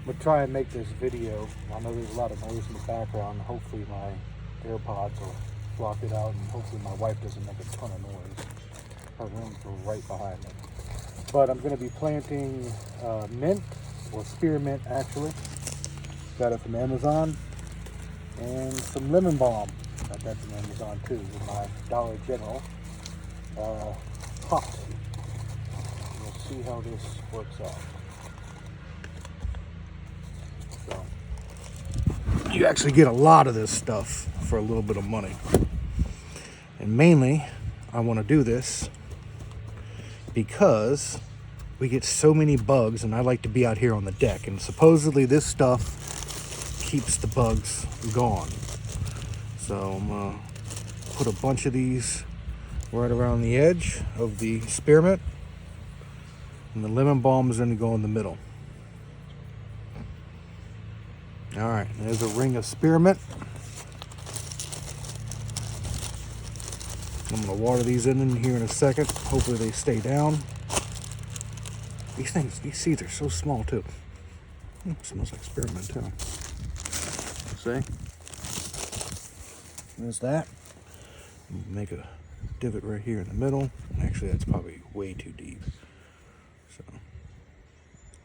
gonna try and make this video. I know there's a lot of noise in the background. Hopefully my AirPods will block it out, and hopefully my wife doesn't make a ton of noise. Her room's right behind me. But I'm gonna be planting mint, or spearmint actually. Got it from Amazon. And some lemon balm. Got that from Amazon too, with my Dollar General pot. We'll see how this works out. So, you actually get a lot of this stuff for a little bit of money. And mainly, I want to do this because we get so many bugs, and I like to be out here on the deck. And supposedly this stuff keeps the bugs gone. So I'm gonna put a bunch of these right around the edge of the spearmint, and the lemon balm is going to go in the middle. All right, there's a ring of spearmint. I'm going to water these in here in a second. Hopefully they stay down. These seeds are so small too. Smells like spearmint too. See? There's that. Make a divot right here in the middle. Actually, that's probably way too deep. So,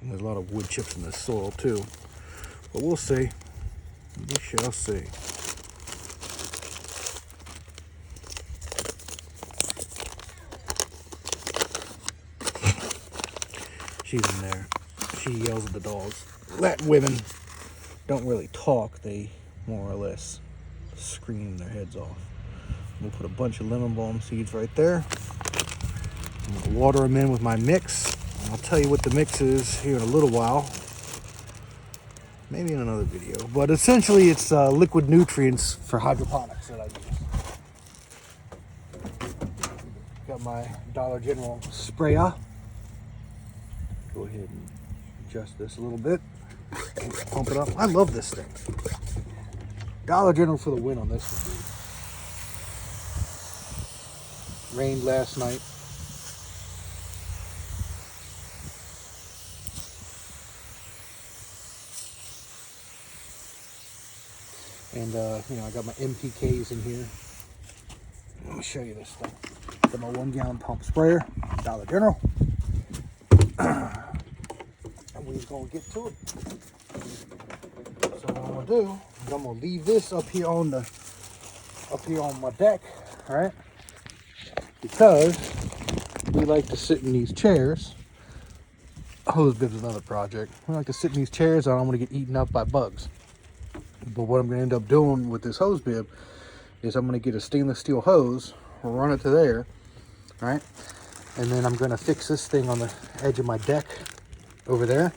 and there's a lot of wood chips in this soil too. But we'll see. We shall see. She's in there. She yells at the dogs. Let women don't really talk. They more or less scream their heads off. We'll put a bunch of lemon balm seeds right there. I'm gonna water them in with my mix. And I'll tell you what the mix is here in a little while. Maybe in another video. But essentially it's liquid nutrients for hydroponics that I use. Got my Dollar General sprayer. Go ahead and adjust this a little bit. Pump it up. I love this thing. Dollar General for the win on this one. Rained last night. And you know, I got my MPKs in here. Let me show you this thing. Got my 1 gallon pump sprayer, Dollar General. And we're gonna get to it. So what I'm gonna do is I'm gonna leave this up here on my deck, all right? Because we like to sit in these chairs. Hose bib's another project. We like to sit in these chairs. I don't want to get eaten up by bugs. But what I'm gonna end up doing with this hose bib is I'm gonna get a stainless steel hose, run it to there, all right? And then I'm gonna fix this thing on the edge of my deck over there.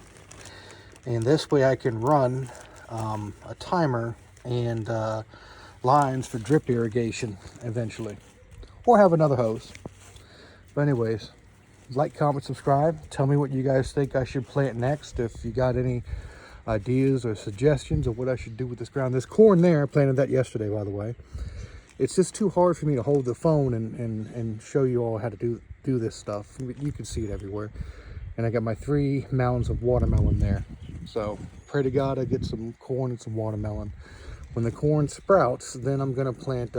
And this way I can run a timer and lines for drip irrigation eventually. Or have another hose. But anyways, like, comment, subscribe. Tell me what you guys think I should plant next. If you got any ideas or suggestions of what I should do with this ground. This corn there, I planted that yesterday, by the way. It's just too hard for me to hold the phone and show you all how to do this stuff. You can see it everywhere. And I got my 3 mounds of watermelon there. So pray to God I get some corn and some watermelon. When the corn sprouts, then I'm gonna plant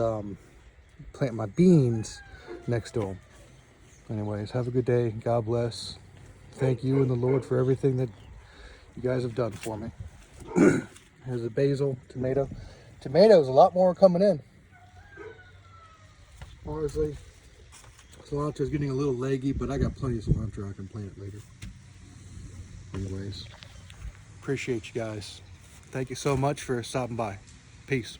my beans next to them. Anyways, have a good day. God bless. Thank you and the Lord for everything that you guys have done for me. Here's a basil, tomato. Tomatoes, a lot more coming in. Honestly, cilantro's getting a little leggy, but I got plenty of cilantro. I can plant it later. Anyways, appreciate you guys. Thank you so much for stopping by. Peace.